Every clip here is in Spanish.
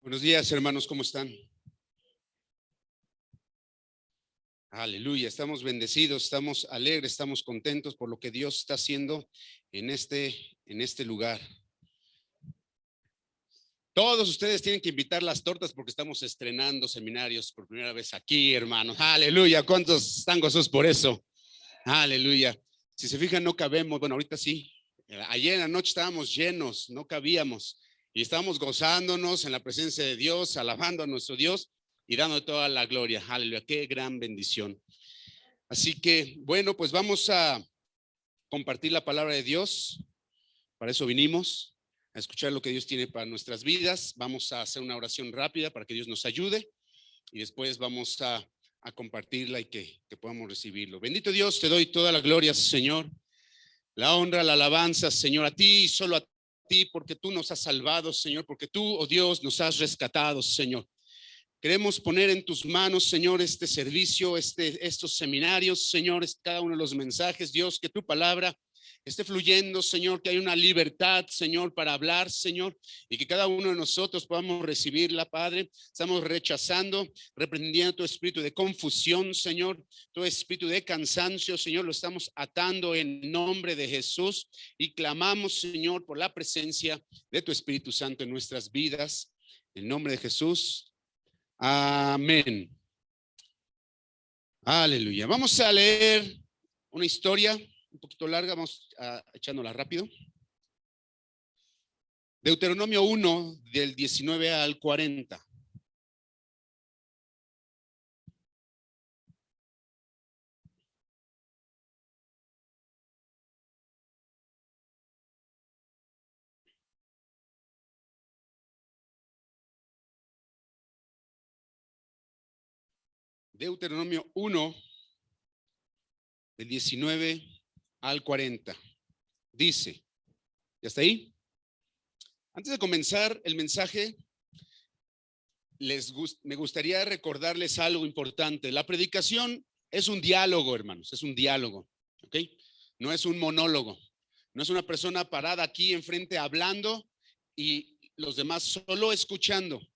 Buenos días, hermanos, ¿cómo están? Aleluya, estamos bendecidos, estamos alegres, estamos contentos por lo que Dios está haciendo en este lugar. Todos ustedes tienen que invitar las tortas porque estamos estrenando seminarios por primera vez aquí, hermanos. Aleluya, ¿cuántos están gozosos por eso? Aleluya. Si se fijan, no cabemos, bueno, ahorita sí. Ayer en la noche estábamos llenos, no cabíamos y estábamos gozándonos en la presencia de Dios, alabando a nuestro Dios y dando toda la gloria. Aleluya, qué gran bendición. Así que, bueno, pues vamos a compartir la palabra de Dios. Para eso vinimos, a escuchar lo que Dios tiene para nuestras vidas. Vamos a hacer una oración rápida para que Dios nos ayude y después vamos a compartirla y que podamos recibirlo. Bendito Dios, te doy toda la gloria, Señor, la honra, la alabanza, Señor, a ti y solo a ti, porque tú nos has salvado, Señor, porque tú, oh Dios, nos has rescatado, Señor. Queremos poner en tus manos, Señor, este servicio, estos seminarios, Señor, cada uno de los mensajes, Dios, que tu palabra esté fluyendo, Señor, que hay una libertad, Señor, para hablar, Señor, y que cada uno de nosotros podamos recibirla, Padre. Estamos rechazando, reprendiendo tu espíritu de confusión, Señor, tu espíritu de cansancio, Señor, lo estamos atando en nombre de Jesús y clamamos, Señor, por la presencia de tu Espíritu Santo en nuestras vidas. En nombre de Jesús. Amén. Aleluya. Vamos a leer una historia un poquito larga, vamos echándola rápido. Deuteronomio 1, del 19 al 40. Deuteronomio 1, del 19 al 40. Dice, ¿ya está ahí? Antes de comenzar el mensaje, me gustaría recordarles algo importante. La predicación es un diálogo, hermanos, es un diálogo, ¿ok? No es un monólogo, no es una persona parada aquí enfrente hablando y los demás solo escuchando,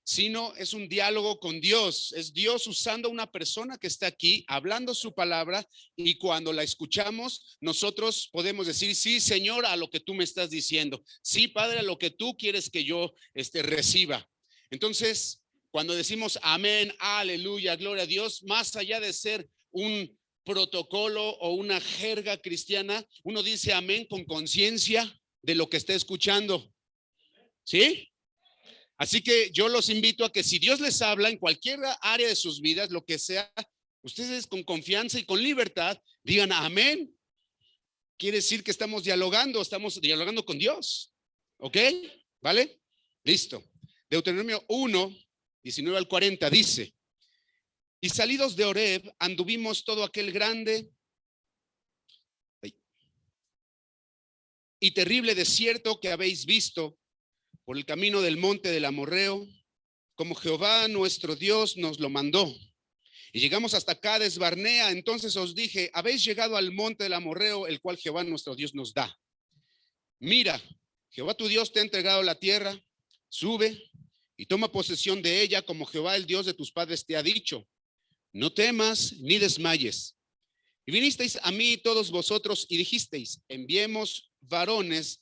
sino es un diálogo con Dios. Es Dios usando a una persona que está aquí hablando su palabra y cuando la escuchamos nosotros podemos decir, sí, Señor, a lo que tú me estás diciendo, sí, Padre, a lo que tú quieres que yo reciba. Entonces, cuando decimos amén, aleluya, gloria a Dios, más allá de ser un protocolo o una jerga cristiana, uno dice amén con conciencia de lo que está escuchando. ¿Sí? Así que yo los invito a que si Dios les habla en cualquier área de sus vidas, lo que sea, ustedes con confianza y con libertad digan amén. Quiere decir que estamos dialogando con Dios. ¿Ok? ¿Vale? Listo. Deuteronomio 1, 19 al 40 dice, y salidos de Horeb anduvimos todo aquel grande y terrible desierto que habéis visto por el camino del monte del Amorreo, como Jehová nuestro Dios nos lo mandó. Y llegamos hasta Cades Barnea. Entonces os dije, habéis llegado al monte del Amorreo, el cual Jehová nuestro Dios nos da. Mira, Jehová tu Dios te ha entregado la tierra, sube y toma posesión de ella, como Jehová el Dios de tus padres te ha dicho. No temas ni desmayes. Y vinisteis a mí todos vosotros y dijisteis, enviemos varones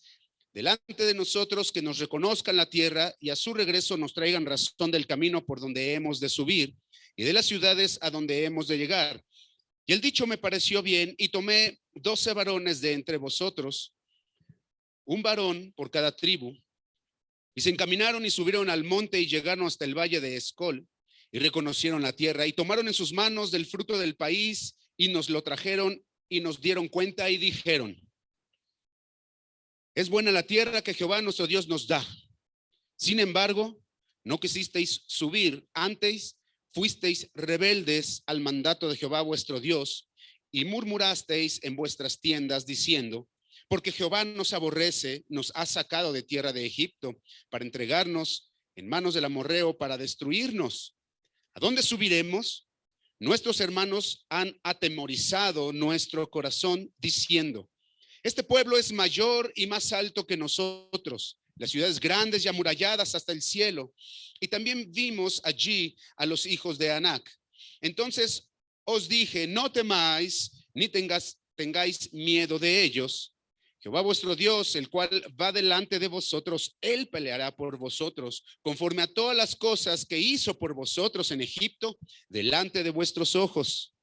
delante de nosotros que nos reconozcan la tierra y a su regreso nos traigan razón del camino por donde hemos de subir y de las ciudades a donde hemos de llegar. Y el dicho me pareció bien y tomé 12 varones de entre vosotros, un varón por cada tribu, y se encaminaron y subieron al monte y llegaron hasta el valle de Escol y reconocieron la tierra y tomaron en sus manos del fruto del país y nos lo trajeron y nos dieron cuenta y dijeron, es buena la tierra que Jehová nuestro Dios nos da. Sin embargo, no quisisteis subir, antes fuisteis rebeldes al mandato de Jehová vuestro Dios y murmurasteis en vuestras tiendas diciendo, porque Jehová nos aborrece, nos ha sacado de tierra de Egipto para entregarnos en manos del amorreo para destruirnos. ¿A dónde subiremos? Nuestros hermanos han atemorizado nuestro corazón diciendo, este pueblo es mayor y más alto que nosotros. las ciudades grandes y amuralladas hasta el cielo. Y también vimos allí a los hijos de Anac. Entonces os dije, no temáis, ni tengáis miedo de ellos. Jehová vuestro Dios, el cual va delante de vosotros, él peleará por vosotros, conforme a todas las cosas que hizo por vosotros en Egipto, delante de vuestros ojos.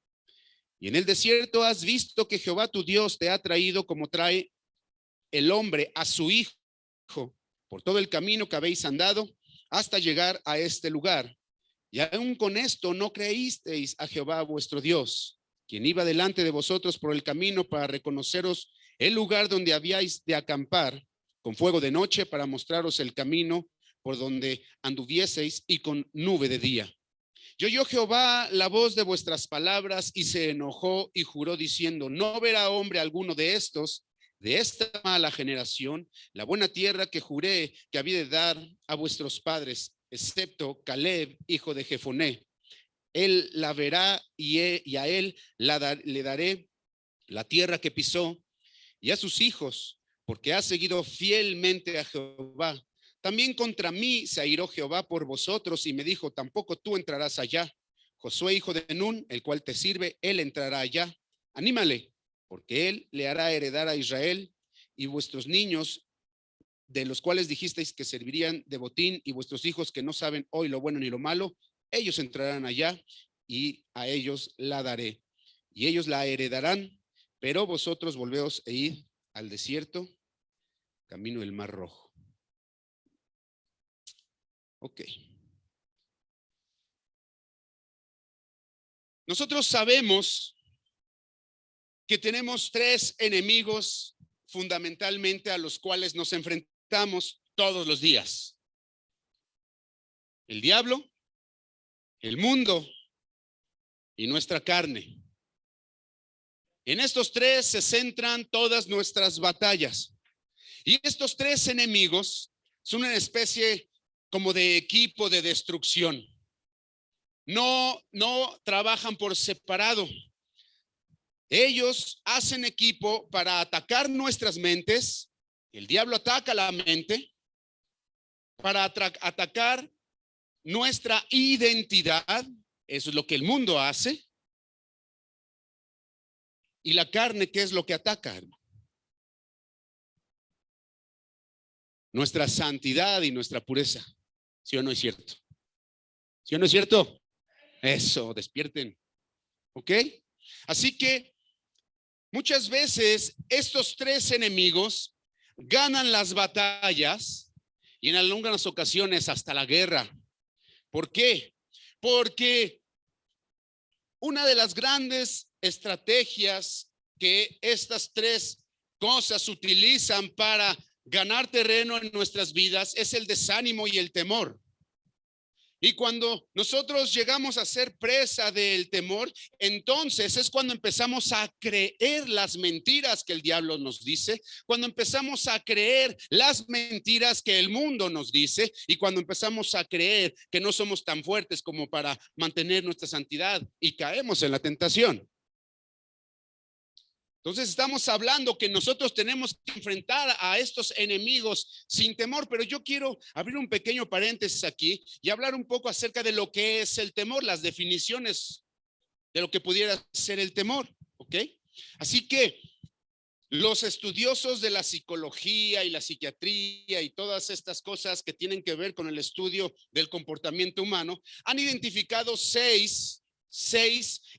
Y en el desierto has visto que Jehová tu Dios te ha traído como trae el hombre a su hijo, por todo el camino que habéis andado, hasta llegar a este lugar. Y aún con esto no creísteis a Jehová vuestro Dios, quien iba delante de vosotros por el camino para reconoceros el lugar donde habíais de acampar, con fuego de noche para mostraros el camino por donde anduvieseis, y con nube de día. Y oyó Jehová la voz de vuestras palabras y se enojó y juró diciendo, no verá hombre alguno de estos, de esta mala generación, la buena tierra que juré que había de dar a vuestros padres, excepto Caleb, hijo de Jefoné. Él la verá y a él le daré la tierra que pisó, y a sus hijos, porque ha seguido fielmente a Jehová. También contra mí se airó Jehová por vosotros y me dijo, tampoco tú entrarás allá. Josué, hijo de Nun, el cual te sirve, él entrará allá. Anímale, porque él le hará heredar a Israel, y vuestros niños, de los cuales dijisteis que servirían de botín, y vuestros hijos que no saben hoy lo bueno ni lo malo, ellos entrarán allá, y a ellos la daré. Y ellos la heredarán. Pero vosotros volveos e id al desierto, camino del Mar Rojo. Ok. Nosotros sabemos que tenemos tres enemigos fundamentalmente a los cuales nos enfrentamos todos los días: el diablo, el mundo y nuestra carne. En estos tres se centran todas nuestras batallas. Y estos tres enemigos son una especie como de equipo de destrucción. No trabajan por separado. Ellos hacen equipo para atacar nuestras mentes. El diablo ataca la mente para atacar nuestra identidad. Eso es lo que el mundo hace. Y la carne, ¿qué es lo que ataca? Nuestra santidad y nuestra pureza. ¿Sí o no es cierto? ¿Sí o no es cierto? Eso, despierten. ¿Ok? Así que muchas veces estos tres enemigos ganan las batallas y en algunas ocasiones hasta la guerra. ¿Por qué? Porque una de las grandes estrategias que estas tres cosas utilizan para ganar terreno en nuestras vidas es el desánimo y el temor. Y cuando nosotros llegamos a ser presa del temor, entonces es cuando empezamos a creer las mentiras que el diablo nos dice, cuando empezamos a creer las mentiras que el mundo nos dice, y cuando empezamos a creer que no somos tan fuertes como para mantener nuestra santidad y caemos en la tentación. Entonces estamos hablando que nosotros tenemos que enfrentar a estos enemigos sin temor, pero yo quiero abrir un pequeño paréntesis aquí y hablar un poco acerca de lo que es el temor, las definiciones de lo que pudiera ser el temor, ¿ok? Así que los estudiosos de la psicología y la psiquiatría y todas estas cosas que tienen que ver con el estudio del comportamiento humano han identificado seis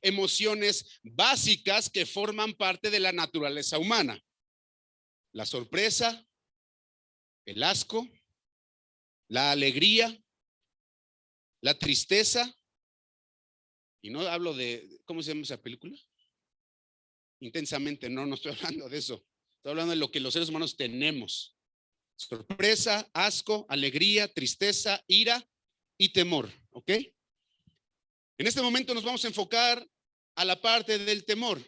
emociones básicas que forman parte de la naturaleza humana: la sorpresa, el asco, la alegría, la tristeza, y no hablo de, ¿cómo se llama esa película? Intensamente, no estoy hablando de eso, estoy hablando de lo que los seres humanos tenemos: sorpresa, asco, alegría, tristeza, ira y temor, ¿ok? En este momento nos vamos a enfocar a la parte del temor,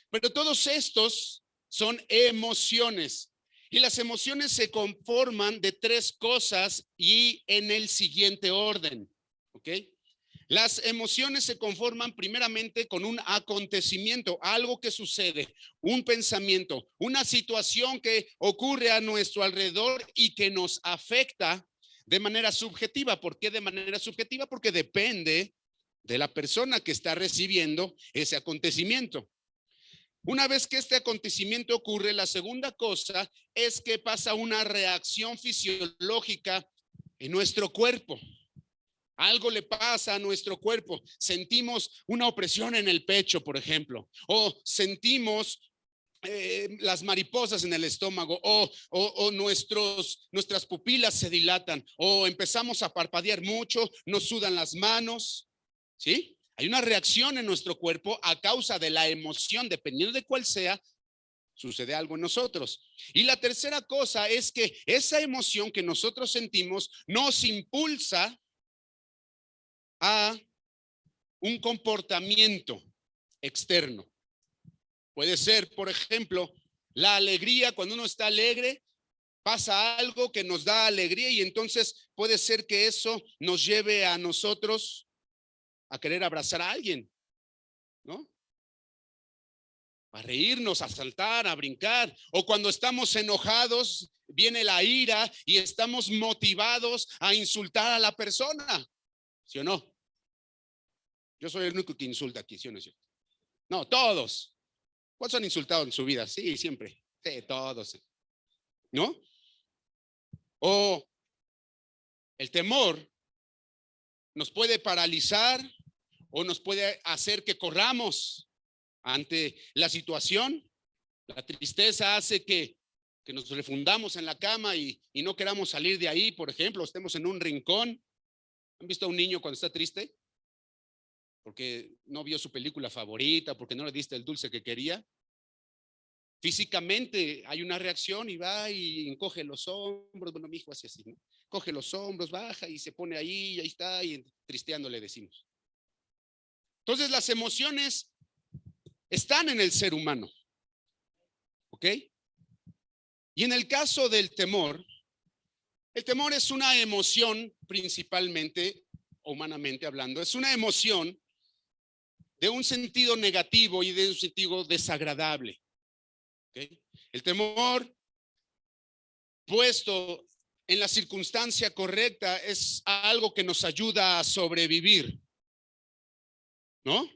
pero todos estos son emociones y las emociones se conforman de tres cosas y en el siguiente orden, ¿ok? Las emociones se conforman primeramente con un acontecimiento, algo que sucede, un pensamiento, una situación que ocurre a nuestro alrededor y que nos afecta de manera subjetiva. ¿Por qué de manera subjetiva? Porque depende de la persona que está recibiendo ese acontecimiento. Una vez que este acontecimiento ocurre, la segunda cosa es que pasa una reacción fisiológica en nuestro cuerpo. Algo le pasa a nuestro cuerpo. Sentimos una opresión en el pecho, por ejemplo, o sentimos las mariposas en el estómago, o nuestras pupilas se dilatan, o empezamos a parpadear mucho, nos sudan las manos, ¿sí? Hay una reacción en nuestro cuerpo a causa de la emoción, dependiendo de cuál sea, sucede algo en nosotros. Y la tercera cosa es que esa emoción que nosotros sentimos nos impulsa a un comportamiento externo. Puede ser, por ejemplo, la alegría. Cuando uno está alegre, pasa algo que nos da alegría y entonces puede ser que eso nos lleve a nosotros a querer abrazar a alguien, ¿no? A reírnos, a saltar, a brincar. O cuando estamos enojados, viene la ira y estamos motivados a insultar a la persona, ¿sí o no? Yo soy el único que insulta aquí, ¿sí o no es cierto? No, todos. ¿Cuántos han insultado en su vida? Sí, siempre. Sí, todos. ¿No? O el temor nos puede paralizar o nos puede hacer que corramos ante la situación. La tristeza hace que nos refundamos en la cama y no queramos salir de ahí, por ejemplo, estemos en un rincón. ¿Han visto a un niño cuando está triste? Porque no vio su película favorita, porque no le diste el dulce que quería. Físicamente hay una reacción y va y encoge los hombros. Bueno, mi hijo hace así, ¿no? Coge los hombros, baja y se pone ahí, y ahí está, y tristeando le decimos. Entonces las emociones están en el ser humano, ¿ok? Y en el caso del temor, el temor es una emoción principalmente, humanamente hablando, es una emoción de un sentido negativo y de un sentido desagradable, ¿ok? El temor puesto en la circunstancia correcta es algo que nos ayuda a sobrevivir, ¿no?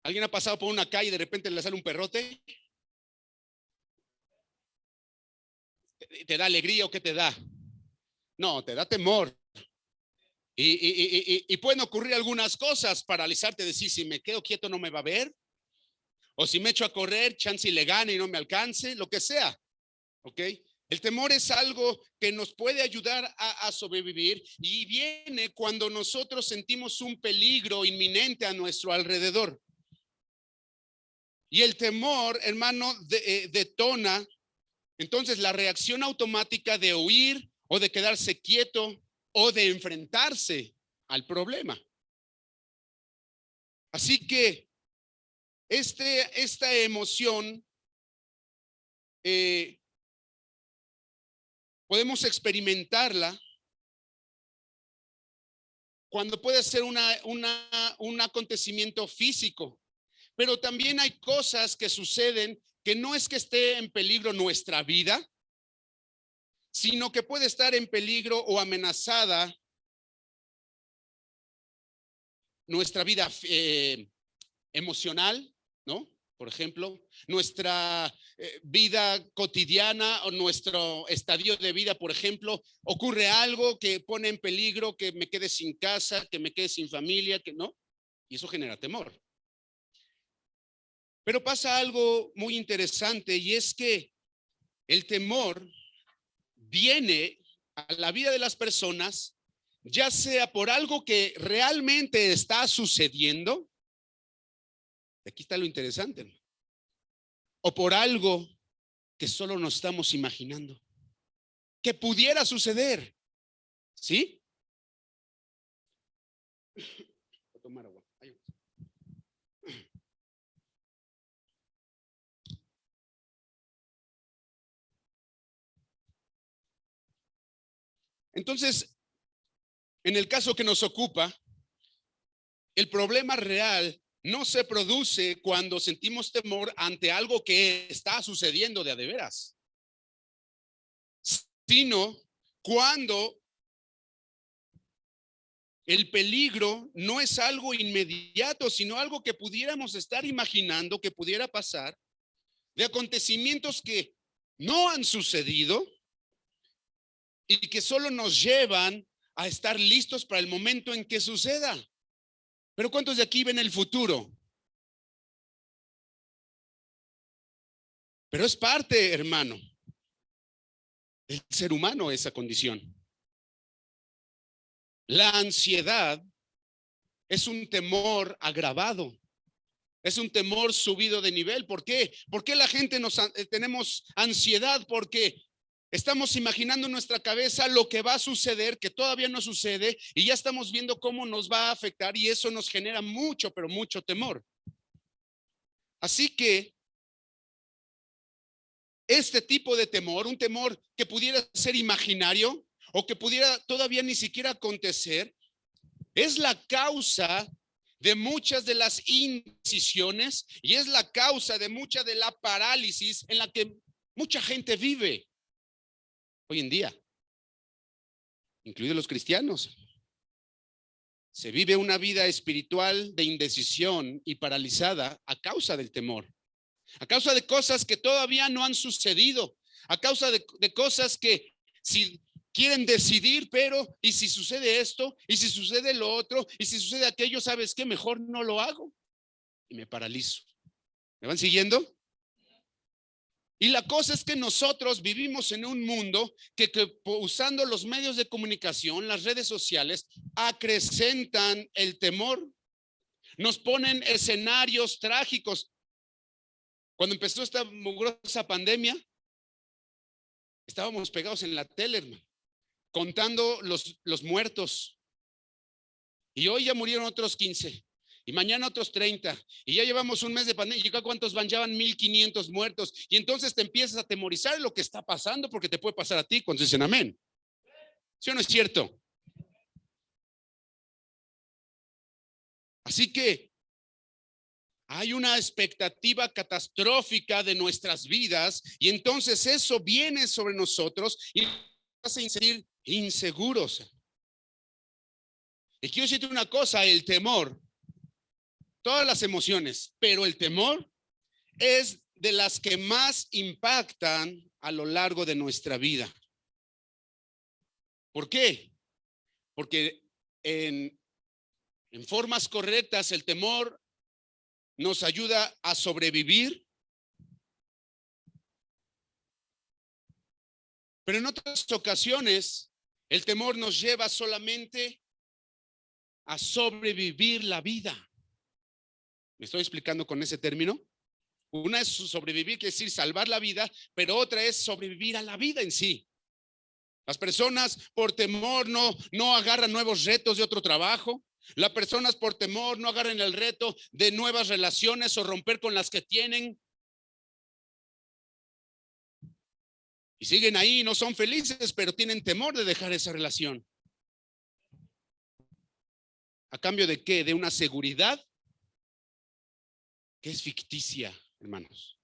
¿Alguien ha pasado por una calle y de repente le sale un perrote? ¿Te da alegría o qué te da? No, te da temor. Y pueden ocurrir algunas cosas, paralizarte, decir, si me quedo quieto no me va a ver, o si me echo a correr, chance y le gane y no me alcance, lo que sea, ¿ok? El temor es algo que nos puede ayudar a sobrevivir y viene cuando nosotros sentimos un peligro inminente a nuestro alrededor. Y el temor, hermano, detona entonces la reacción automática de huir o de quedarse quieto o de enfrentarse al problema. Así que esta emoción podemos experimentarla cuando puede ser un acontecimiento físico, pero también hay cosas que suceden que no es que esté en peligro nuestra vida, sino que puede estar en peligro o amenazada nuestra vida emocional, ¿no? Por ejemplo, nuestra vida cotidiana o nuestro estadio de vida, por ejemplo, ocurre algo que pone en peligro que me quede sin casa, que me quede sin familia, que no, y eso genera temor. Pero pasa algo muy interesante y es que el temor viene a la vida de las personas, ya sea por algo que realmente está sucediendo, aquí está lo interesante, o por algo que solo nos estamos imaginando, que pudiera suceder, ¿sí? Voy a tomar agua. Entonces, en el caso que nos ocupa, el problema real no se produce cuando sentimos temor ante algo que está sucediendo de a de veras, sino cuando el peligro no es algo inmediato, sino algo que pudiéramos estar imaginando que pudiera pasar, de acontecimientos que no han sucedido y que solo nos llevan a estar listos para el momento en que suceda. Pero ¿cuántos de aquí ven el futuro? Pero es parte, hermano, del ser humano esa condición. La ansiedad es un temor agravado. Es un temor subido de nivel. ¿Por qué? ¿Por qué la gente tenemos ansiedad? Porque estamos imaginando en nuestra cabeza lo que va a suceder, que todavía no sucede, y ya estamos viendo cómo nos va a afectar, y eso nos genera mucho, pero mucho temor. Así que este tipo de temor, un temor que pudiera ser imaginario o que pudiera todavía ni siquiera acontecer, es la causa de muchas de las indecisiones y es la causa de mucha de la parálisis en la que mucha gente vive hoy en día, incluidos los cristianos. Se vive una vida espiritual de indecisión y paralizada a causa del temor, a causa de cosas que todavía no han sucedido, a causa de cosas que si quieren decidir, pero ¿y si sucede esto? ¿Y si sucede lo otro? ¿Y si sucede aquello? ¿Sabes qué? Mejor no lo hago y me paralizo. ¿Me van siguiendo? Y la cosa es que nosotros vivimos en un mundo que usando los medios de comunicación, las redes sociales, acrecentan el temor. Nos ponen escenarios trágicos. Cuando empezó esta mugrosa pandemia, estábamos pegados en la tele, hermano, contando los muertos. Y hoy ya murieron otros 15. Y mañana otros 30. Y ya llevamos un mes de pandemia. ¿Y cuántos van? Ya van 1,500 muertos. Y entonces te empiezas a atemorizar de lo que está pasando, porque te puede pasar a ti cuando dicen amén. ¿Sí o no es cierto? Así que hay una expectativa catastrófica de nuestras vidas y entonces eso viene sobre nosotros y nos hace sentir inseguros. Y quiero decirte una cosa, el temor, todas las emociones, pero el temor es de las que más impactan a lo largo de nuestra vida. ¿Por qué? Porque en formas correctas el temor nos ayuda a sobrevivir, pero en otras ocasiones el temor nos lleva solamente a sobrevivir la vida. ¿Me estoy explicando con ese término? Una es sobrevivir, quiere decir salvar la vida, pero otra es sobrevivir a la vida en sí. Las personas por temor no agarran nuevos retos de otro trabajo. Las personas por temor no agarran el reto de nuevas relaciones o romper con las que tienen. Y siguen ahí, no son felices, pero tienen temor de dejar esa relación. ¿A cambio de qué? De una seguridad que es ficticia, hermanos.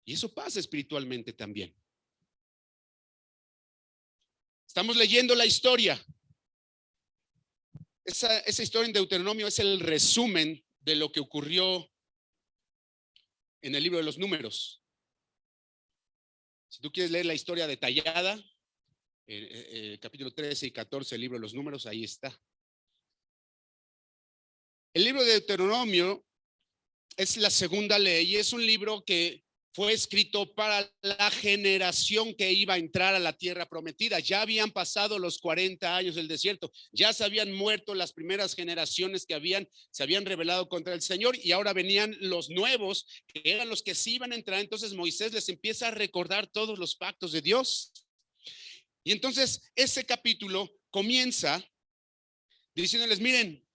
Y eso pasa espiritualmente también. Estamos leyendo la historia. Esa historia en Deuteronomio es el resumen de lo que ocurrió en el libro de los Números. Si tú quieres leer la historia detallada, capítulo 13 y 14 del libro de los Números, ahí está. El libro de Deuteronomio es la segunda ley y es un libro que fue escrito para la generación que iba a entrar a la tierra prometida. Ya habían pasado los 40 años del desierto, ya se habían muerto las primeras generaciones que se habían rebelado contra el Señor y ahora venían los nuevos, que eran los que sí iban a entrar. Entonces Moisés les empieza a recordar todos los pactos de Dios. Y entonces ese capítulo comienza diciéndoles, miren,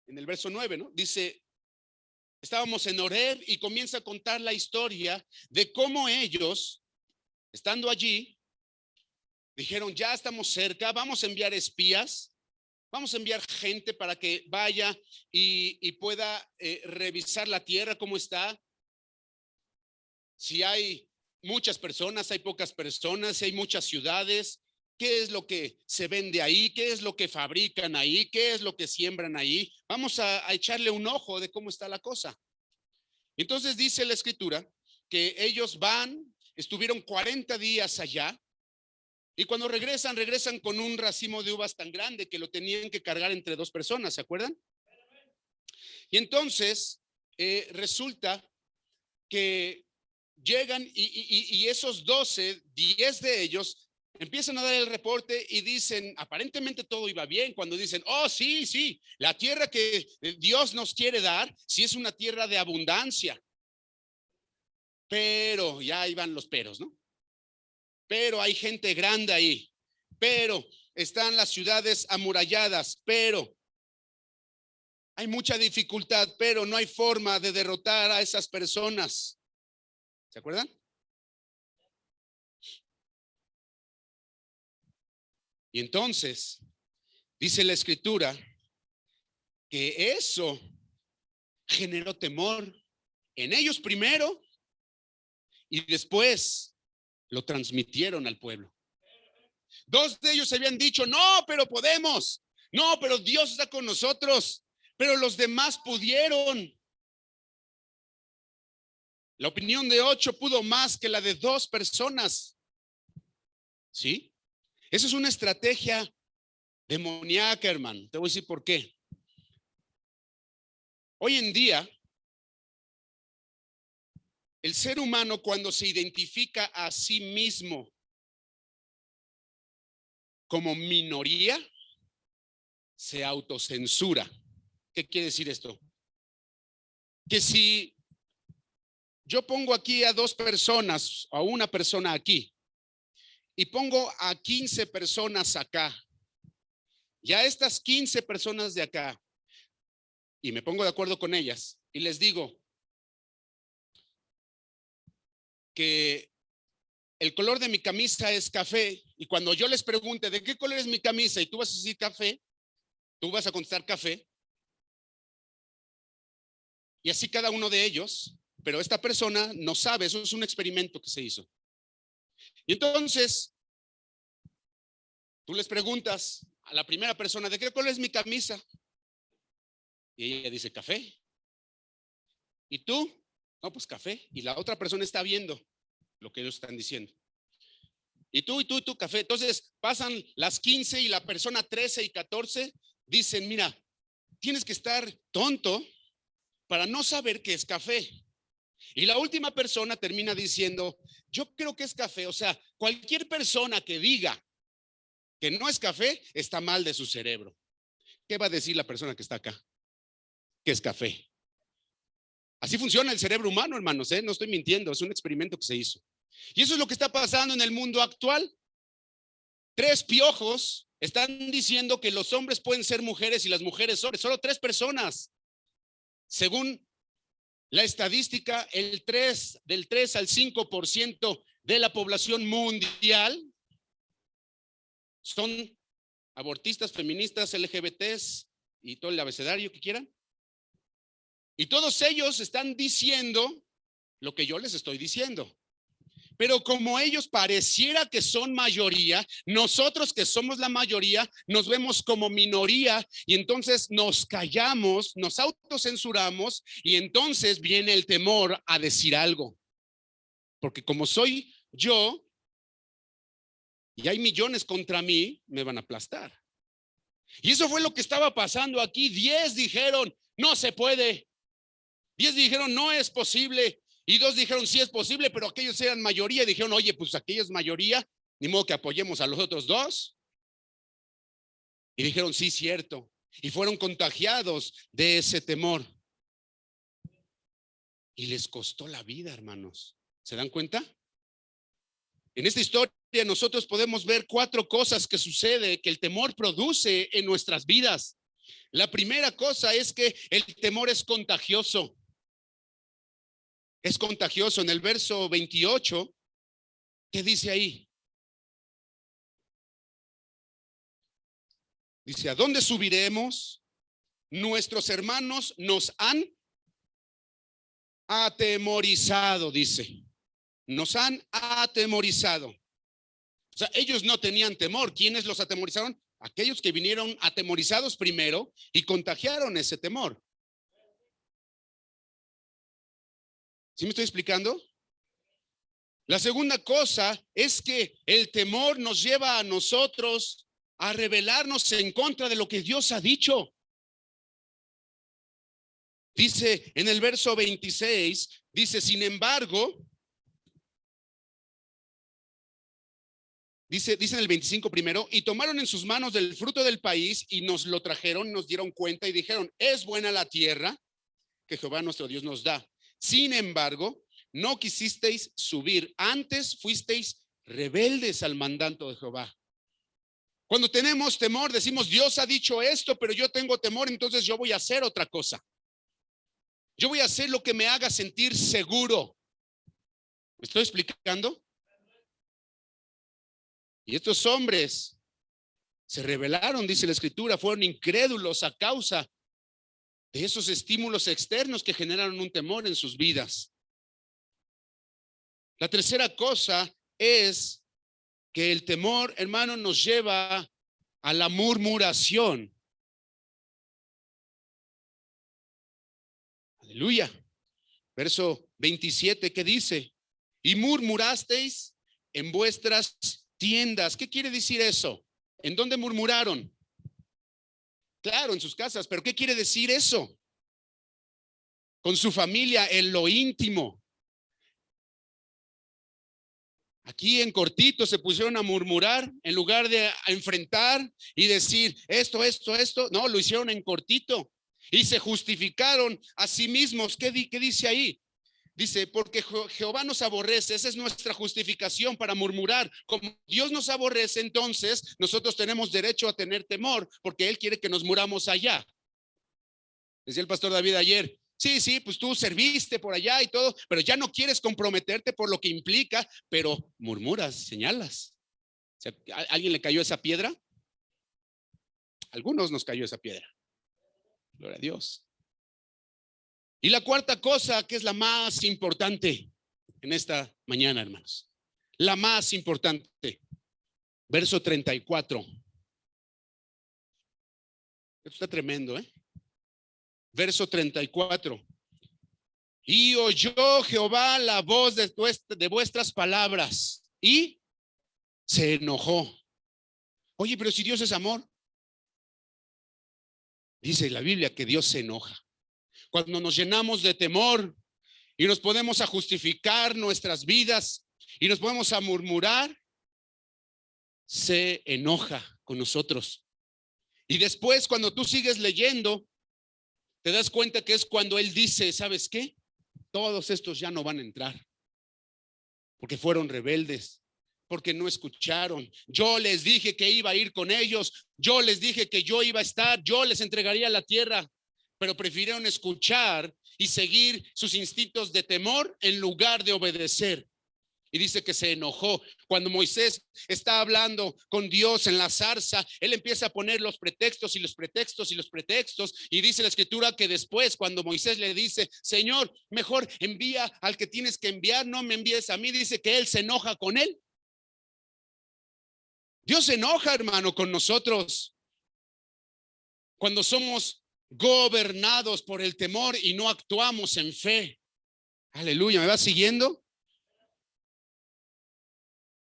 en el verso 9, ¿no? Dice, estábamos en Horeb y comienza a contar la historia de cómo ellos, estando allí, dijeron, ya estamos cerca, vamos a enviar espías Vamos a enviar gente para que vaya y pueda revisar la tierra, cómo está. Si hay muchas personas, hay pocas personas, si hay muchas ciudades, qué es lo que se vende ahí, qué es lo que fabrican ahí, qué es lo que siembran ahí. Vamos a echarle un ojo de cómo está la cosa. Entonces dice la escritura que ellos estuvieron 40 días allá. Y cuando regresan con un racimo de uvas tan grande que lo tenían que cargar entre 2 personas, ¿se acuerdan? Y entonces resulta que llegan y esos 12, 10 de ellos empiezan a dar el reporte y dicen, aparentemente todo iba bien, cuando dicen, oh, sí, sí, la tierra que Dios nos quiere dar, sí es una tierra de abundancia. Pero, ya iban los peros, ¿no? Pero hay gente grande ahí, pero están las ciudades amuralladas, pero hay mucha dificultad, pero no hay forma de derrotar a esas personas. ¿Se acuerdan? Y entonces dice la escritura que eso generó temor en ellos primero y después lo transmitieron al pueblo. 2 de ellos habían dicho, no, pero podemos, no, pero Dios está con nosotros, pero los demás pudieron. La opinión de 8 pudo más que la de 2 personas. ¿Sí? Eso es una estrategia demoníaca, hermano. Te voy a decir por qué. Hoy en día, el ser humano, cuando se identifica a sí mismo como minoría, se autocensura. ¿Qué quiere decir esto? Que si yo pongo aquí a 2 personas, a una persona aquí, y pongo a 15 personas acá, y a estas 15 personas de acá, y me pongo de acuerdo con ellas, y les digo que el color de mi camisa es café, y cuando yo les pregunte de qué color es mi camisa y tú vas a decir café, tú vas a contestar café, y así cada uno de ellos, pero esta persona no sabe, eso es un experimento que se hizo. Y entonces, tú les preguntas a la primera persona, ¿de qué color es mi camisa? Y ella dice, café. ¿Y tú? No, pues café. Y la otra persona está viendo lo que ellos están diciendo. Y tú, café. Entonces pasan las 15 y la persona 13 y 14 dicen, mira, tienes que estar tonto para no saber qué es café. Y la última persona termina diciendo, yo creo que es café. O sea, cualquier persona que diga que no es café está mal de su cerebro. ¿Qué va a decir la persona que está acá? Que es café. Así funciona el cerebro humano, hermanos, no estoy mintiendo, es un experimento que se hizo. Y eso es lo que está pasando en el mundo actual. 3 piojos están diciendo que los hombres pueden ser mujeres y las mujeres hombres. Solo 3 personas. Según la estadística, del 3 al 5% de la población mundial son abortistas, feministas, LGBTs y todo el abecedario que quieran. Y todos ellos están diciendo lo que yo les estoy diciendo. Pero como ellos pareciera que son mayoría, nosotros que somos la mayoría nos vemos como minoría y entonces nos callamos, nos autocensuramos y entonces viene el temor a decir algo. Porque como soy yo y hay millones contra mí, me van a aplastar. Y eso fue lo que estaba pasando aquí. 10 dijeron, no se puede. 10 dijeron, no es posible. Y 2 dijeron, sí es posible, pero aquellos eran mayoría. Dijeron, oye, pues aquellos mayoría, ni modo que apoyemos a los otros 2. Y dijeron, sí, cierto. Y fueron contagiados de ese temor. Y les costó la vida, hermanos. ¿Se dan cuenta? En esta historia nosotros podemos ver 4 cosas que sucede, que el temor produce en nuestras vidas. La primera cosa es que el temor es contagioso. Es contagioso. En el verso 28, ¿qué dice ahí? Dice, ¿a dónde subiremos? Nuestros hermanos nos han atemorizado, dice. Nos han atemorizado. O sea, ellos no tenían temor. ¿Quiénes los atemorizaron? Aquellos que vinieron atemorizados primero y contagiaron ese temor. ¿Sí me estoy explicando? La segunda cosa es que el temor nos lleva a nosotros a rebelarnos en contra de lo que Dios ha dicho. Dice en el verso 26, dice, sin embargo, dice en el 25 primero, y tomaron en sus manos del fruto del país y nos lo trajeron, nos dieron cuenta y dijeron, es buena la tierra que Jehová nuestro Dios nos da. Sin embargo, no quisisteis subir, antes fuisteis rebeldes al mandato de Jehová. Cuando tenemos temor, decimos, Dios ha dicho esto, pero yo tengo temor, entonces yo voy a hacer otra cosa. Yo voy a hacer lo que me haga sentir seguro. ¿Me estoy explicando? Y estos hombres se rebelaron, dice la Escritura, fueron incrédulos a causa de esos estímulos externos que generaron un temor en sus vidas. La tercera cosa es que el temor, hermano, nos lleva a la murmuración. Aleluya. Verso 27, ¿qué dice? Y murmurasteis en vuestras tiendas. ¿Qué quiere decir eso? ¿En dónde murmuraron? Claro, en sus casas, pero ¿qué quiere decir eso? Con su familia, en lo íntimo. Aquí en cortito se pusieron a murmurar en lugar de enfrentar y decir esto. No, lo hicieron en cortito y se justificaron a sí mismos. ¿Qué dice ahí? Dice, porque Jehová nos aborrece. Esa es nuestra justificación para murmurar. Como Dios nos aborrece, entonces nosotros tenemos derecho a tener temor porque Él quiere que nos muramos allá. Decía el pastor David ayer, sí, pues tú serviste por allá y todo, pero ya no quieres comprometerte por lo que implica, pero murmuras, señalas. O sea, ¿a alguien le cayó esa piedra? A algunos nos cayó esa piedra. Gloria a Dios. Y la cuarta cosa, que es la más importante en esta mañana, hermanos. La más importante. Verso 34. Esto está tremendo, ¿eh? Verso 34. Y oyó Jehová la voz de vuestras palabras y se enojó. Oye, pero si Dios es amor. Dice la Biblia que Dios se enoja. Cuando nos llenamos de temor y nos podemos a justificar nuestras vidas y nos podemos a murmurar, se enoja con nosotros. Y después, cuando tú sigues leyendo, te das cuenta que es cuando Él dice, ¿sabes qué? Todos estos ya no van a entrar porque fueron rebeldes, porque no escucharon. Yo les dije que iba a ir con ellos, yo les dije que yo iba a estar, yo les entregaría la tierra, pero prefirieron escuchar y seguir sus instintos de temor en lugar de obedecer. Y dice que se enojó. Cuando Moisés está hablando con Dios en la zarza, él empieza a poner los pretextos y los pretextos y los pretextos. Y dice la Escritura que después, cuando Moisés le dice, Señor, mejor envía al que tienes que enviar, no me envíes a mí, dice que él se enoja con él. Dios se enoja, hermano, con nosotros cuando somos gobernados por el temor y no actuamos en fe. Aleluya, ¿me va siguiendo?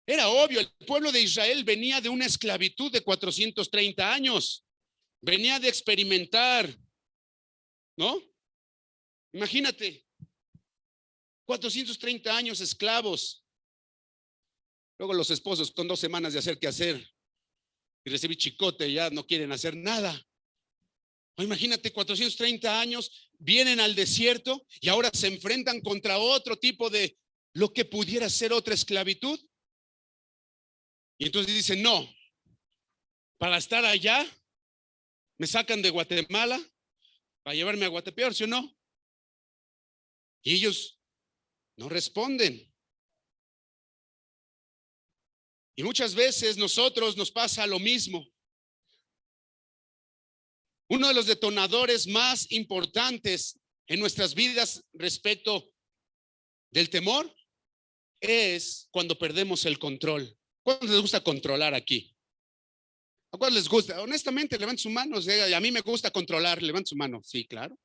Era obvio, el pueblo de Israel venía de una esclavitud de 430 años. Venía de experimentar, ¿no? Imagínate, 430 años esclavos. Luego los esposos con 2 semanas de hacer qué hacer y recibir chicote, ya no quieren hacer nada. O imagínate, 430 años, vienen al desierto y ahora se enfrentan contra otro tipo de lo que pudiera ser otra esclavitud. Y entonces dicen, no, para estar allá, me sacan de Guatemala para llevarme a Guatepeor, ¿sí o no? Y ellos no responden. Y muchas veces nosotros nos pasa lo mismo. Uno de los detonadores más importantes en nuestras vidas respecto del temor es cuando perdemos el control. ¿Cuántos les gusta controlar aquí? ¿A cuál les gusta? Honestamente, levanten su mano. O sea, a mí me gusta controlar. Levanten su mano. Sí, claro.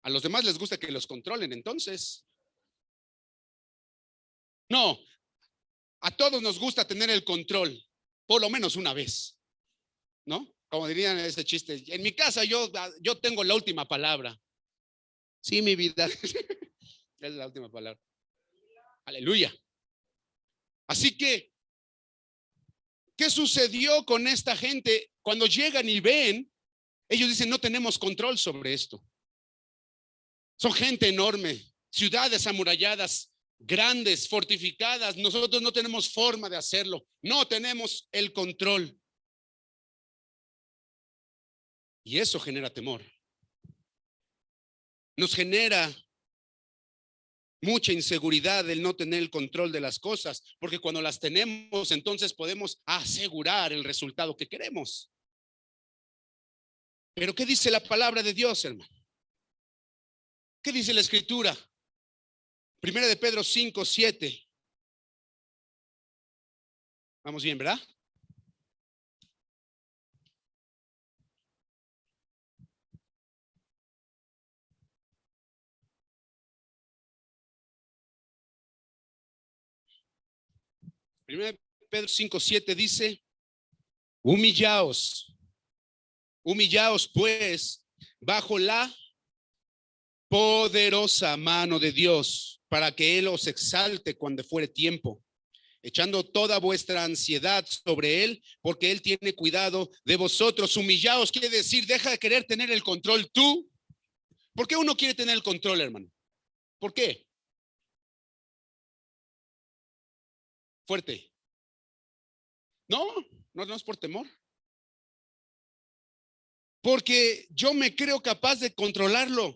A los demás les gusta que los controlen, entonces. No, a todos nos gusta tener el control, por lo menos una vez, ¿no? Como dirían ese chiste. En mi casa yo tengo la última palabra. Sí, mi vida. Es la última palabra. Aleluya. Así que, ¿qué sucedió con esta gente? Cuando llegan y ven, ellos dicen, no tenemos control sobre esto. Son gente enorme, ciudades amuralladas, grandes, fortificadas. Nosotros no tenemos forma de hacerlo. No tenemos el control. Y eso genera temor. Nos genera mucha inseguridad el no tener el control de las cosas, porque cuando las tenemos, entonces podemos asegurar el resultado que queremos. Pero ¿qué dice la palabra de Dios, hermano? ¿Qué dice la Escritura? Primera de Pedro 5:7. Vamos bien, ¿verdad? Primera de Pedro 5:7 dice, humillaos pues bajo la poderosa mano de Dios, para que Él os exalte cuando fuere tiempo, echando toda vuestra ansiedad sobre Él, porque Él tiene cuidado de vosotros. Humillaos quiere decir, deja de querer tener el control tú. ¿Por qué uno quiere tener el control, hermano? ¿Por qué? Fuerte. No es por temor. Porque yo me creo capaz de controlarlo.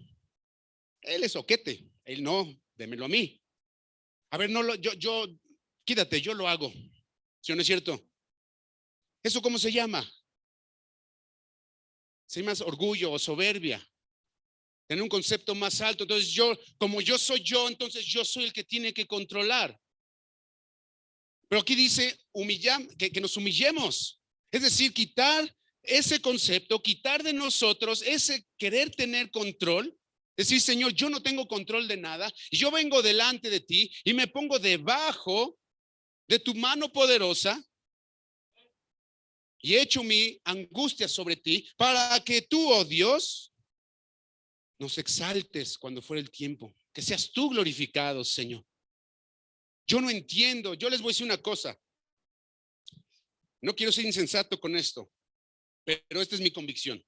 Él es oquete. Él no, démelo a mí. A ver, quítate, yo lo hago. ¿Sí o no es cierto? ¿Eso cómo se llama? Se llama orgullo o soberbia. Tener un concepto más alto. Entonces como yo soy yo, entonces yo soy el que tiene que controlar. Pero aquí dice que nos humillemos. Es decir, quitar ese concepto, quitar de nosotros ese querer tener control. Decir, Señor, yo no tengo control de nada y yo vengo delante de ti y me pongo debajo de tu mano poderosa y echo mi angustia sobre ti para que tú, oh Dios, nos exaltes cuando fuera el tiempo. Que seas tú glorificado, Señor. Yo no entiendo. Yo les voy a decir una cosa. No quiero ser insensato con esto, pero esta es mi convicción.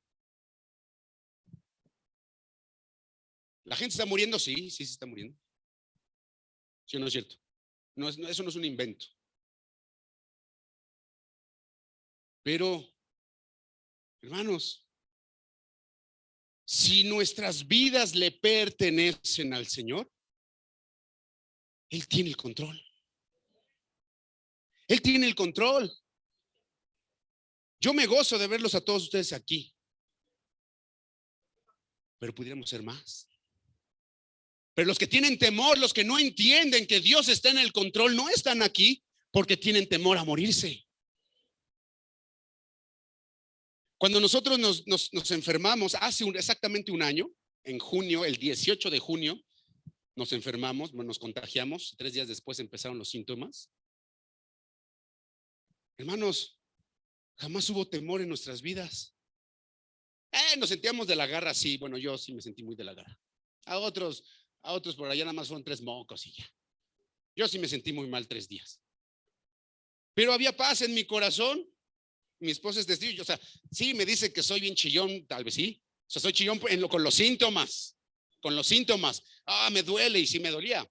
¿La gente está muriendo? Sí, se está muriendo. ¿Sí o no es cierto? Eso no es un invento. Pero, hermanos, si nuestras vidas le pertenecen al Señor, Él tiene el control. Él tiene el control. Yo me gozo de verlos a todos ustedes aquí, pero pudiéramos ser más. Pero los que tienen temor, los que no entienden que Dios está en el control, no están aquí porque tienen temor a morirse. Cuando nosotros nos enfermamos hace exactamente un año, en junio, el 18 de junio, nos enfermamos, nos contagiamos. 3 días después empezaron los síntomas. Hermanos, jamás hubo temor en nuestras vidas. Nos sentíamos de la garra, sí. Bueno, yo sí me sentí muy de la garra. A otros por allá nada más fueron 3 mocos y ya. Yo sí me sentí muy mal 3 días. Pero había paz en mi corazón. Mi esposa es testigo. O sea, sí me dice que soy bien chillón, tal vez sí. O sea, soy chillón con los síntomas. Con los síntomas. Me duele y sí me dolía.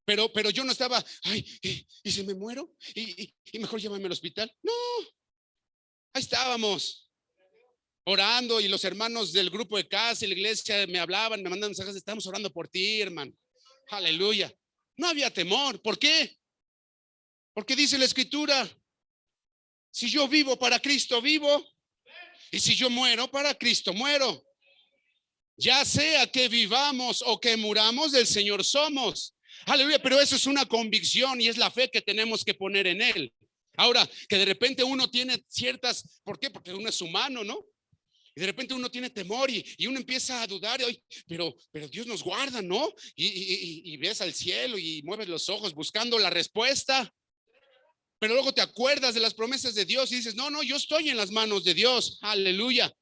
Pero yo no estaba, ¿y si me muero? ¿Y mejor llévame al hospital? No, ahí estábamos orando y los hermanos del grupo de casa y la iglesia me hablaban, me mandaban mensajes, estamos orando por ti, hermano. Aleluya. No había temor. ¿Por qué? Porque dice la Escritura, si yo vivo para Cristo, vivo. Y si yo muero, para Cristo muero. Ya sea que vivamos o que muramos, del Señor somos. Aleluya, pero eso es una convicción y es la fe que tenemos que poner en Él. Ahora, que de repente uno tiene ciertas, ¿por qué? Porque uno es humano, ¿no? Y de repente uno tiene temor y uno empieza a dudar, pero Dios nos guarda, ¿no? Y ves al cielo y mueves los ojos buscando la respuesta. Pero luego te acuerdas de las promesas de Dios y dices, no, yo estoy en las manos de Dios. Aleluya.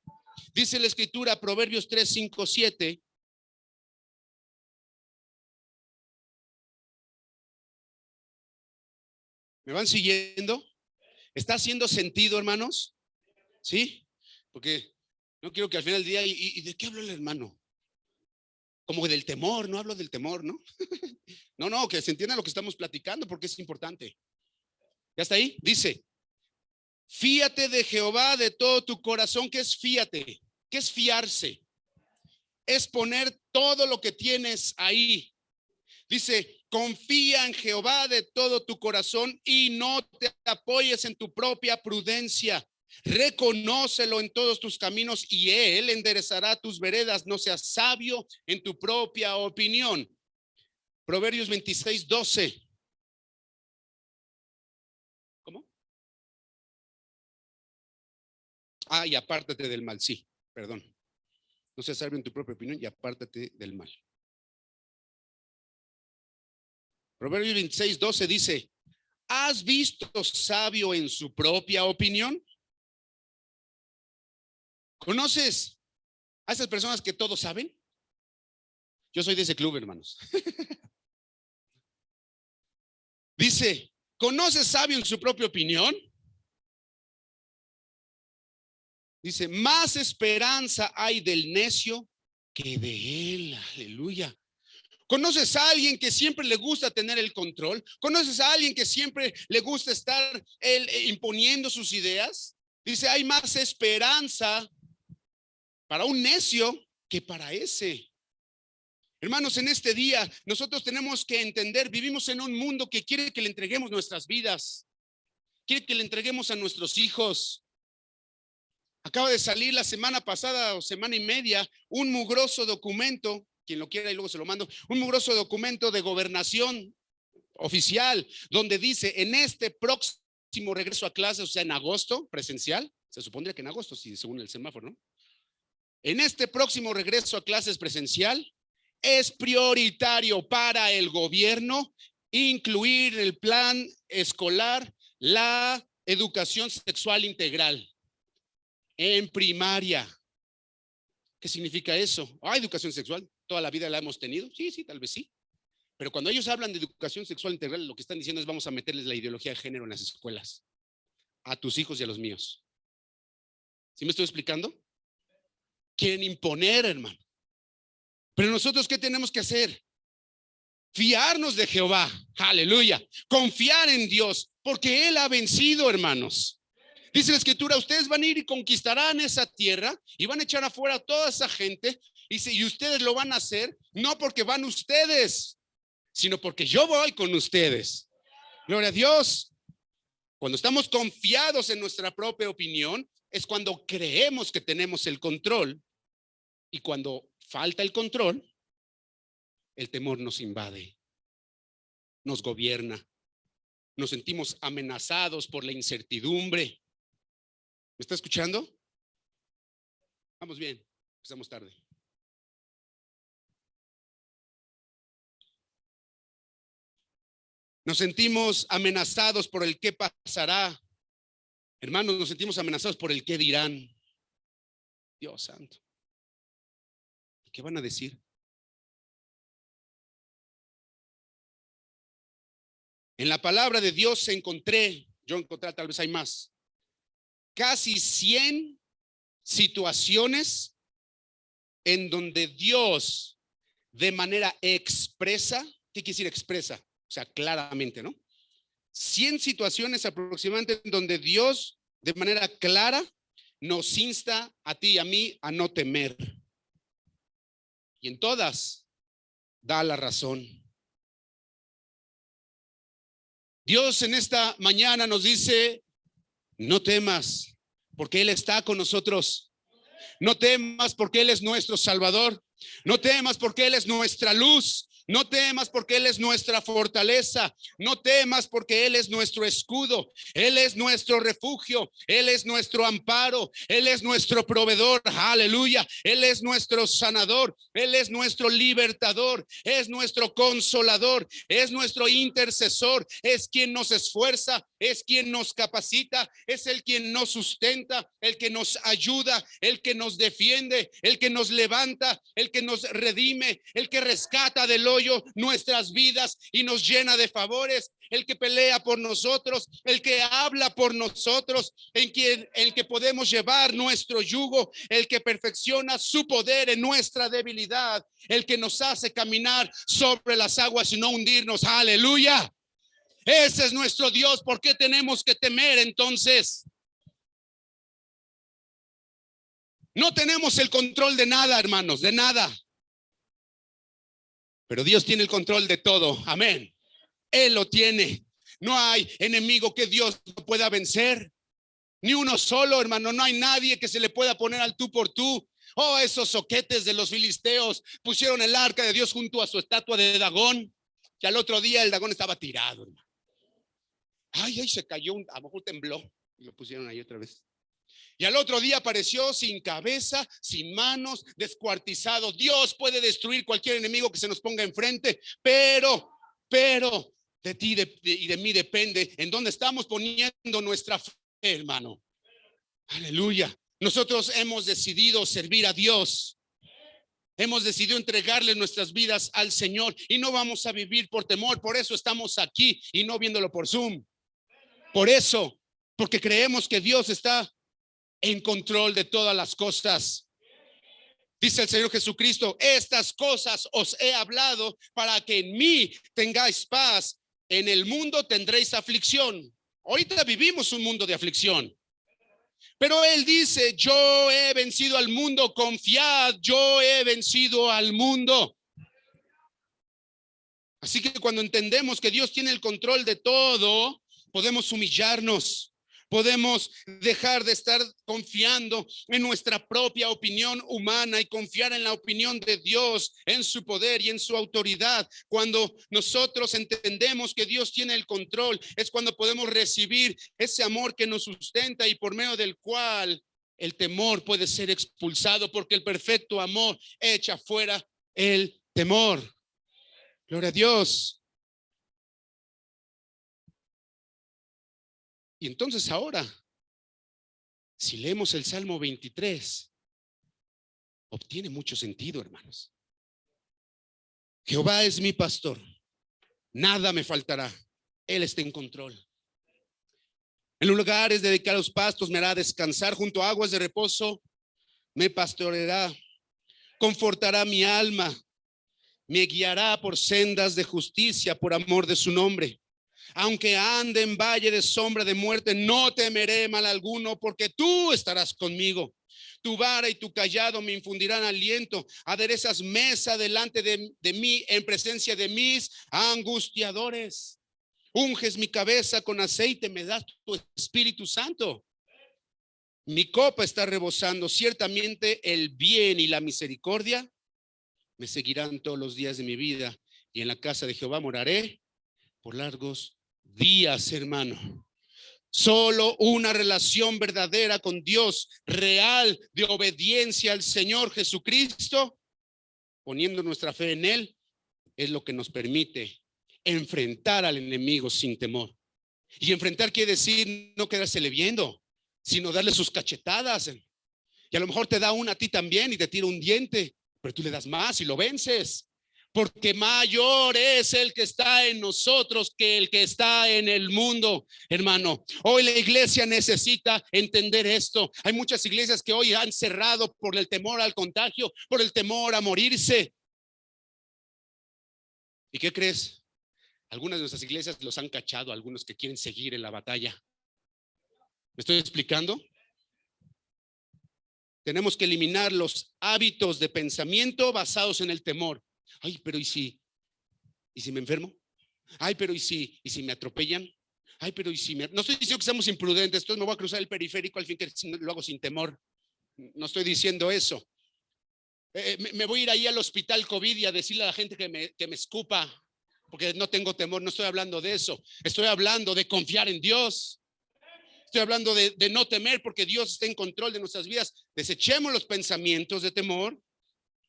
Dice la escritura, Proverbios 3, 5, 7. ¿Me van siguiendo? ¿Está haciendo sentido, hermanos? ¿Sí? Porque no quiero que al final del día, ¿y de qué habló el hermano? Como del temor, no hablo del temor, ¿no? No, que se entienda lo que estamos platicando porque es importante. ¿Ya está ahí? Dice, fíate de Jehová de todo tu corazón. ¿Qué es fíate? ¿Qué es fiarse? Es poner todo lo que tienes ahí. Dice, confía en Jehová de todo tu corazón y no te apoyes en tu propia prudencia. Reconócelo en todos tus caminos y Él enderezará tus veredas. No seas sabio en tu propia opinión. Proverbios 26, 12. ¿Cómo? Y apártate del mal. Sí, perdón. No seas sabio en tu propia opinión y apártate del mal. Proverbios 26, 12 dice, ¿has visto sabio en su propia opinión? ¿Conoces a esas personas que todos saben? Yo soy de ese club, hermanos. Dice, ¿conoces sabio en su propia opinión? Dice, más esperanza hay del necio que de él. Aleluya. ¿Conoces a alguien que siempre le gusta tener el control? ¿Conoces a alguien que siempre le gusta estar imponiendo sus ideas? Dice, hay más esperanza para un necio que para ese. Hermanos, en este día nosotros tenemos que entender, vivimos en un mundo que quiere que le entreguemos nuestras vidas, quiere que le entreguemos a nuestros hijos. Acaba de salir la semana pasada o semana y media un mugroso documento, quien lo quiera y luego se lo mando, un mugroso documento de gobernación oficial, donde dice en este próximo regreso a clases, o sea, en agosto, presencial, se supondría que en agosto, sí, según el semáforo, ¿no? En este próximo regreso a clases presencial, es prioritario para el gobierno incluir en el plan escolar la educación sexual integral en primaria. ¿Qué significa eso? Educación sexual, toda la vida la hemos tenido. Sí, tal vez sí. Pero cuando ellos hablan de educación sexual integral, lo que están diciendo es vamos a meterles la ideología de género en las escuelas, a tus hijos y a los míos. ¿Sí me estoy explicando? Quieren imponer, hermano. Pero nosotros, ¿qué tenemos que hacer? Fiarnos de Jehová, aleluya, confiar en Dios, porque Él ha vencido, hermanos. Dice la escritura, ustedes van a ir y conquistarán esa tierra y van a echar afuera a toda esa gente y ustedes lo van a hacer, no porque van ustedes, sino porque yo voy con ustedes. Gloria a Dios. Cuando estamos confiados en nuestra propia opinión, es cuando creemos que tenemos el control, y cuando falta el control, el temor nos invade, nos gobierna, nos sentimos amenazados por la incertidumbre. ¿Me está escuchando? Vamos bien, empezamos tarde. Nos sentimos amenazados por el qué pasará. Hermanos, nos sentimos amenazados por el qué dirán. Dios santo. ¿Qué van a decir? En la palabra de Dios yo encontré, tal vez hay más, casi 100 situaciones en donde Dios de manera expresa, ¿qué quiere decir expresa? O sea, claramente, ¿no? 100 situaciones aproximadamente en donde Dios de manera clara nos insta a ti y a mí a no temer. Y en todas da la razón. Dios en esta mañana nos dice, no temas, porque Él está con nosotros. No temas porque Él es nuestro Salvador. No temas porque Él es nuestra luz. No temas porque Él es nuestra fortaleza. No temas porque Él es nuestro escudo. Él es nuestro refugio. Él es nuestro amparo. Él es nuestro proveedor. Aleluya. Él es nuestro sanador. Él es nuestro libertador. Es nuestro consolador. Es nuestro intercesor. Es quien nos esfuerza. Es quien nos capacita. Es el quien nos sustenta. El que nos ayuda. El que nos defiende. El que nos levanta. El que nos redime. El que rescata del hoyo nuestras vidas y nos llena de favores, el que pelea por nosotros, el que habla por nosotros, el que podemos llevar nuestro yugo, el que perfecciona su poder en nuestra debilidad, el que nos hace caminar sobre las aguas y no hundirnos. Aleluya. Ese es nuestro Dios. ¿Por qué tenemos que temer entonces? No tenemos el control de nada, hermanos, de nada. Pero Dios tiene el control de todo. Amén. Él lo tiene. No hay enemigo que Dios no pueda vencer. Ni uno solo, hermano. No hay nadie que se le pueda poner al tú por tú. Oh, esos soquetes de los filisteos pusieron el arca de Dios junto a su estatua de Dagón. Y al otro día el Dagón estaba tirado, hermano. Ay, se cayó. A lo mejor tembló. Y lo pusieron ahí otra vez. Y al otro día apareció sin cabeza, sin manos, descuartizado. Dios puede destruir cualquier enemigo que se nos ponga enfrente, pero de ti y de mí depende en dónde estamos poniendo nuestra fe, hermano. Aleluya. Nosotros hemos decidido servir a Dios. Hemos decidido entregarle nuestras vidas al Señor y no vamos a vivir por temor. Por eso estamos aquí y no viéndolo por Zoom. Por eso, porque creemos que Dios está en control de todas las cosas. Dice el Señor Jesucristo: estas cosas os he hablado para que en mí tengáis paz. En el mundo tendréis aflicción. Ahorita vivimos un mundo de aflicción, pero Él dice: yo he vencido al mundo, confiad, yo he vencido al mundo. Así que cuando entendemos que Dios tiene el control de todo, podemos humillarnos. Podemos dejar de estar confiando en nuestra propia opinión humana y confiar en la opinión de Dios, en su poder y en su autoridad. Cuando nosotros entendemos que Dios tiene el control, es cuando podemos recibir ese amor que nos sustenta y por medio del cual el temor puede ser expulsado, porque el perfecto amor echa fuera el temor. Gloria a Dios. Y entonces ahora, si leemos el Salmo 23, obtiene mucho sentido, hermanos. Jehová es mi pastor, nada me faltará. Él está en control. En los lugares dedicados pastos me hará descansar, junto a aguas de reposo me pastoreará. Confortará mi alma, me guiará por sendas de justicia por amor de su nombre. Aunque ande en valle de sombra de muerte, no temeré mal alguno, porque tú estarás conmigo. Tu vara y tu cayado me infundirán aliento. Aderezas mesa delante de mí en presencia de mis angustiadores. Unges mi cabeza con aceite, me das tu Espíritu Santo. Mi copa está rebosando. Ciertamente el bien y la misericordia me seguirán todos los días de mi vida, y en la casa de Jehová moraré por largos días, hermano. Solo una relación verdadera con Dios, real, de obediencia al Señor Jesucristo, poniendo nuestra fe en Él, es lo que nos permite enfrentar al enemigo sin temor. Y enfrentar quiere decir no quedársele viendo, sino darle sus cachetadas. Y a lo mejor te da una a ti también y te tira un diente, pero tú le das más y lo vences. Porque mayor es el que está en nosotros que el que está en el mundo, hermano. Hoy la iglesia necesita entender esto. Hay muchas iglesias que hoy han cerrado por el temor al contagio, por el temor a morirse. ¿Y qué crees? Algunas de nuestras iglesias los han cachado, algunos que quieren seguir en la batalla. ¿Me estoy explicando? Tenemos que eliminar los hábitos de pensamiento basados en el temor. Ay, pero ¿y si me enfermo? Ay, pero ¿y si me atropellan? Ay, pero ¿y si no estoy diciendo que seamos imprudentes, entonces me voy a cruzar el periférico al fin que lo hago sin temor. No estoy diciendo eso. Me voy a ir ahí al hospital COVID y a decirle a la gente que me escupa, porque no tengo temor. No estoy hablando de eso. Estoy hablando de confiar en Dios. Estoy hablando de no temer, porque Dios está en control de nuestras vidas. Desechemos los pensamientos de temor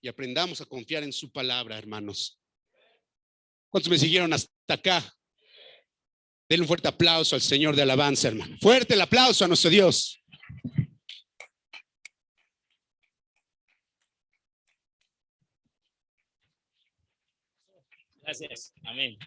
y aprendamos a confiar en su palabra, hermanos. ¿Cuántos me siguieron hasta acá? Denle un fuerte aplauso al Señor de alabanza, hermano. Fuerte el aplauso a nuestro Dios. Gracias. Amén.